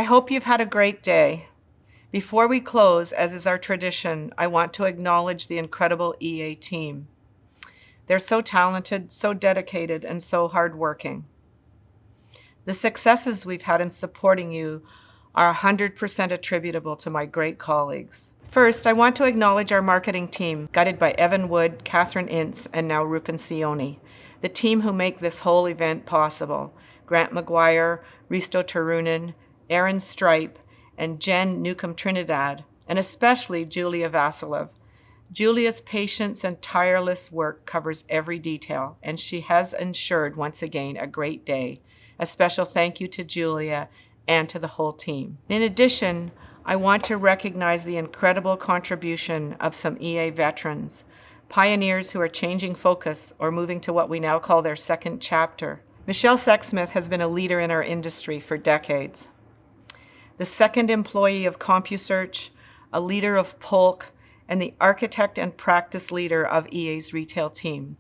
I hope you've had a great day. Before we close, as is our tradition, I want to acknowledge the incredible EA team. They're so talented, so dedicated, and so hardworking. The successes we've had in supporting you are 100% attributable to my great colleagues. First, I want to acknowledge our marketing team, guided by Evan Wood, Catherine Ince, and now Rupen Sioni, the team who make this whole event possible. Grant McGuire, Risto Turunen, Aaron Stripe, and Jen Newcomb Trinidad, and especially Julia Vasilev. Julia's patience and tireless work covers every detail, and she has ensured once again a great day. A special thank you to Julia and to the whole team. In addition, I want to recognize the incredible contribution of some EA veterans, pioneers who are changing focus or moving to what we now call their second chapter. Michelle Sexsmith has been a leader in our industry for decades. The second employee of CompuSearch, a leader of Polk, and the architect and practice leader of EA's retail team.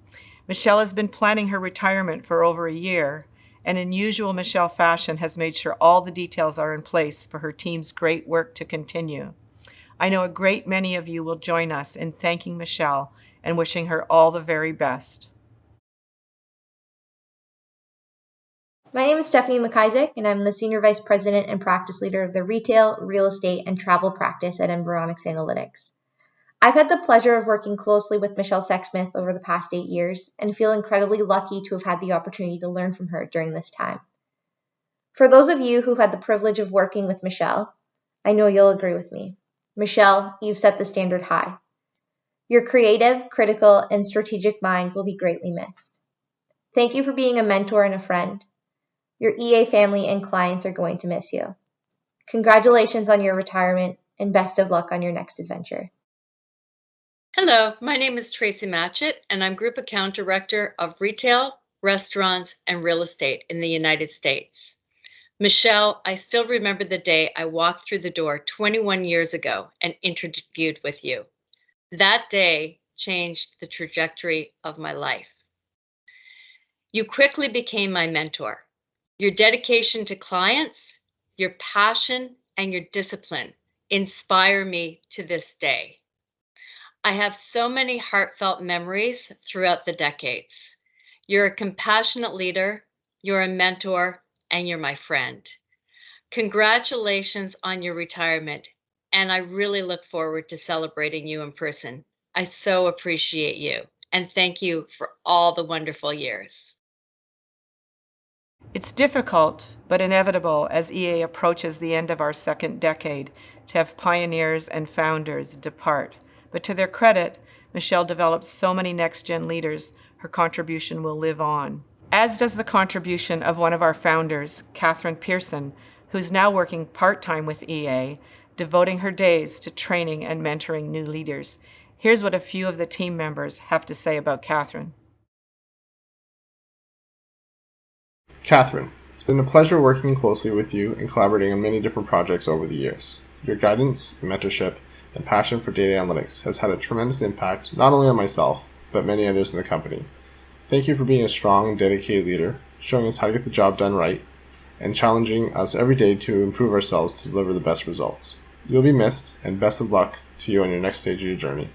Michelle has been planning her retirement for over a year, and in usual Michelle fashion has made sure all the details are in place for her team's great work to continue. I know a great many of you will join us in thanking Michelle and wishing her all the very best. My name is Stephanie Mckissack, and I'm the Senior Vice President and Practice Leader of the Retail, Real Estate, and Travel Practice at Environics Analytics. I've had the pleasure of working closely with Michelle Sexsmith over the past 8 years and feel incredibly lucky to have had the opportunity to learn from her during this time. For those of you who had the privilege of working with Michelle, I know you'll agree with me. Michelle, you've set the standard high. Your creative, critical, and strategic mind will be greatly missed. Thank you for being a mentor and a friend. Your EA family and clients are going to miss you. Congratulations on your retirement and best of luck on your next adventure. Hello, my name is Tracy Matchett, and I'm Group Account Director of Retail, Restaurants, and Real Estate in the United States. Michelle, I still remember the day I walked through the door 21 years ago and interviewed with you. That day changed the trajectory of my life. You quickly became my mentor. Your dedication to clients, your passion, and your discipline inspire me to this day. I have so many heartfelt memories throughout the decades. You're a compassionate leader, you're a mentor, and you're my friend. Congratulations on your retirement, and I really look forward to celebrating you in person. I so appreciate you, and thank you for all the wonderful years. It's difficult, but inevitable as EA approaches the end of our second decade to have pioneers and founders depart. But to their credit, Michelle developed so many next-gen leaders, her contribution will live on. As does the contribution of one of our founders, Catherine Pearson, who's now working part-time with EA, devoting her days to training and mentoring new leaders. Here's what a few of the team members have to say about Catherine. Catherine, it's been a pleasure working closely with you and collaborating on many different projects over the years. Your guidance, mentorship, and passion for data analytics has had a tremendous impact not only on myself, but many others in the company. Thank you for being a strong and dedicated leader, showing us how to get the job done right, and challenging us every day to improve ourselves to deliver the best results. You'll be missed, and best of luck to you on your next stage of your journey.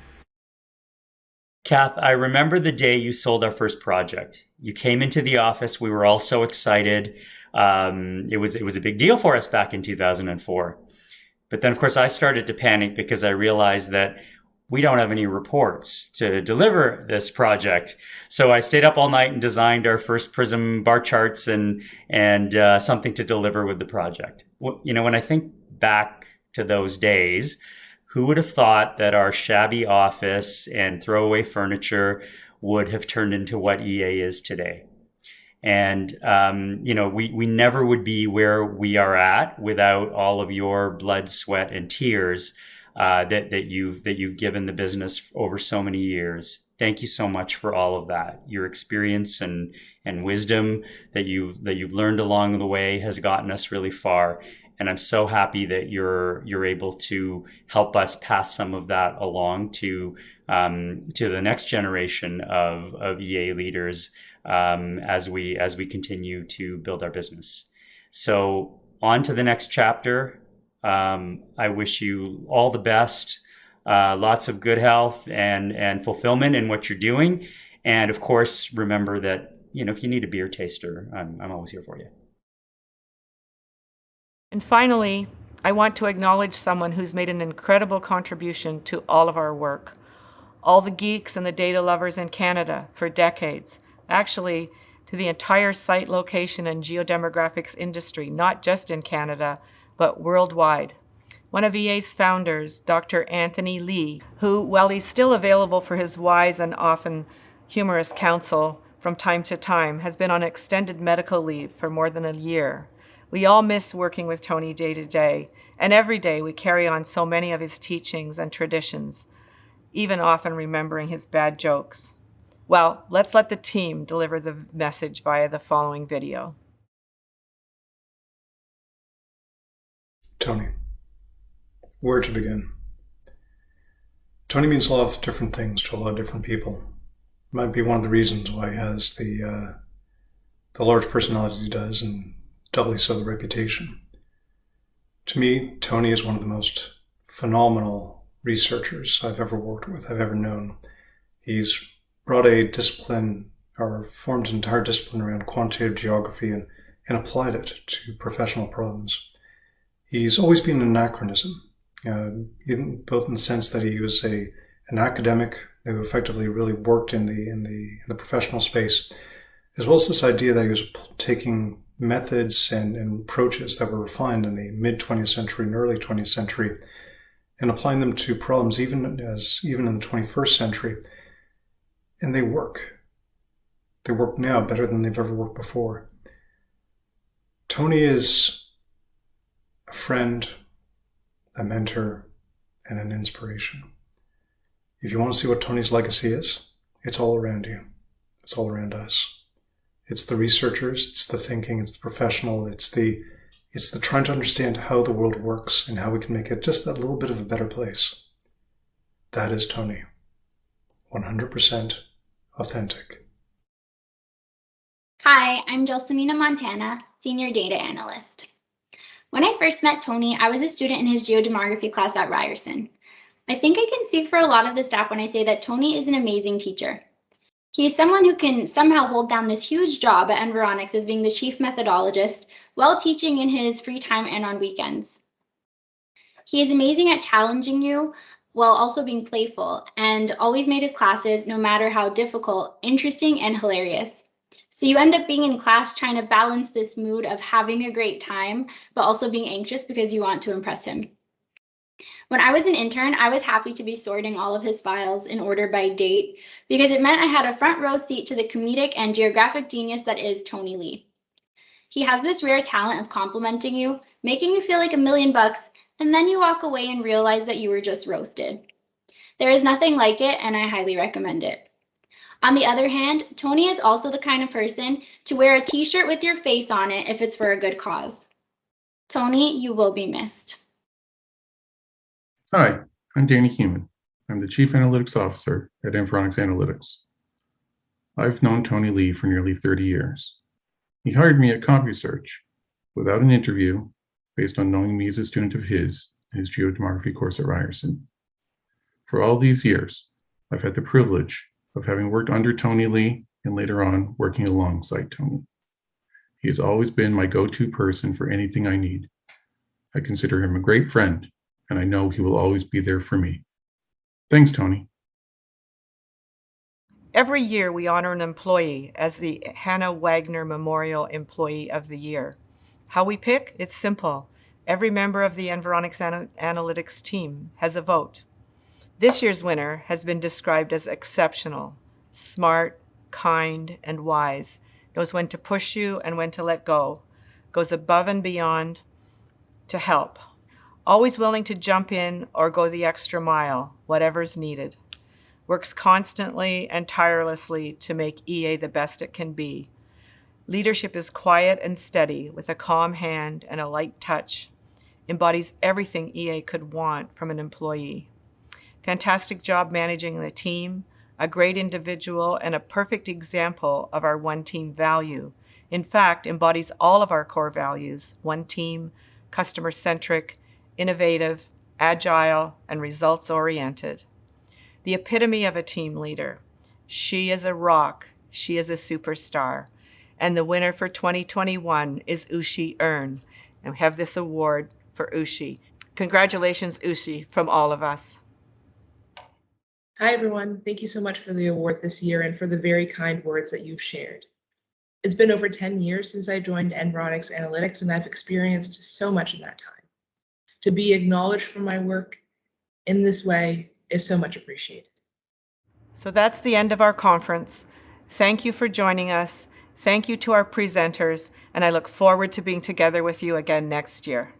Kath, I remember the day you sold our first project. You came into the office. We were all so excited. It was a big deal for us back in 2004. But then, of course, I started to panic because I realized that we don't have any reports to deliver this project. So I stayed up all night and designed our first Prism bar charts and something to deliver with the project. You know, when I think back to those days, who would have thought that our shabby office and throwaway furniture would have turned into what EA is today? And, you know, we never would be where we are at without all of your blood, sweat, and tears that you've given the business over so many years. Thank you so much for all of that. Your experience and wisdom that you've learned along the way has gotten us really far. And I'm so happy that you're able to help us pass some of that along to the next generation of EA leaders as we continue to build our business. So on to the next chapter. I wish you all the best, lots of good health and fulfillment in what you're doing. And of course, remember that, if you need a beer taster, I'm always here for you. And finally, I want to acknowledge someone who's made an incredible contribution to all of our work. All the geeks and the data lovers in Canada for decades. Actually, to the entire site location and geodemographics industry, not just in Canada, but worldwide. One of EA's founders, Dr. Anthony Lee, who, while he's still available for his wise and often humorous counsel from time to time, has been on extended medical leave for more than a year. We all miss working with Tony day to day, and every day we carry on so many of his teachings and traditions, even often remembering his bad jokes. Well, let's let the team deliver the message via the following video. Tony. Where to begin? Tony means a lot of different things to a lot of different people. It might be one of the reasons why he has the large personality he does, and doubly so the reputation. To me, Tony is one of the most phenomenal researchers I've ever worked with, I've ever known. He's brought a discipline, or formed an entire discipline around quantitative geography and applied it to professional problems. He's always been an anachronism, both in the sense that he was an academic who effectively really worked in the professional space, as well as this idea that he was taking methods and approaches that were refined in the mid-20th century and early 20th century and applying them to problems even in the 21st century. And they work. They work now better than they've ever worked before. Tony is a friend, a mentor, and an inspiration. If you want to see what Tony's legacy is, it's all around you. It's all around us. It's the researchers, it's the thinking, it's the professional, it's the trying to understand how the world works and how we can make it just that little bit of a better place. That is Tony. 100% authentic. Hi, I'm Gelsomina Montana, Senior Data Analyst. When I first met Tony, I was a student in his geodemography class at Ryerson. I think I can speak for a lot of the staff when I say that Tony is an amazing teacher. He is someone who can somehow hold down this huge job at Environics as being the chief methodologist while teaching in his free time and on weekends. He is amazing at challenging you while also being playful, and always made his classes, no matter how difficult, interesting and hilarious. So you end up being in class trying to balance this mood of having a great time, but also being anxious because you want to impress him. When I was an intern, I was happy to be sorting all of his files in order by date because it meant I had a front row seat to the comedic and geographic genius that is Tony Lee. He has this rare talent of complimenting you, making you feel like $1,000,000, and then you walk away and realize that you were just roasted. There is nothing like it, and I highly recommend it. On the other hand, Tony is also the kind of person to wear a t-shirt with your face on it if it's for a good cause. Tony, you will be missed. Hi, I'm Danny Heumann. I'm the Chief Analytics Officer at Environics Analytics. I've known Tony Lee for nearly 30 years. He hired me at CompuSearch without an interview, based on knowing me as a student of his in his geodemography course at Ryerson. For all these years, I've had the privilege of having worked under Tony Lee and later on working alongside Tony. He has always been my go-to person for anything I need. I consider him a great friend, and I know he will always be there for me. Thanks, Tony. Every year we honor an employee as the Hannah Wagner Memorial Employee of the Year. How we pick? It's simple. Every member of the Environics Analytics team has a vote. This year's winner has been described as exceptional, smart, kind, and wise, knows when to push you and when to let go, goes above and beyond to help, always willing to jump in or go the extra mile, whatever's needed, works constantly and tirelessly to make EA the best it can be. Leadership is quiet and steady with a calm hand and a light touch, embodies everything EA could want from an employee. Fantastic job managing the team, a great individual, and a perfect example of our one team value, In fact, embodies all of our core values: one team, customer-centric, innovative, agile, and results-oriented. The epitome of a team leader. She is a rock. She is a superstar. And the winner for 2021 is Ushi Earn. And we have this award for Ushi. Congratulations, Ushi, from all of us. Hi, everyone. Thank you so much for the award this year and for the very kind words that you've shared. It's been over 10 years since I joined Environics Analytics, and I've experienced so much in that time. To be acknowledged for my work in this way is so much appreciated. So that's the end of our conference. Thank you for joining us. Thank you to our presenters, and I look forward to being together with you again next year.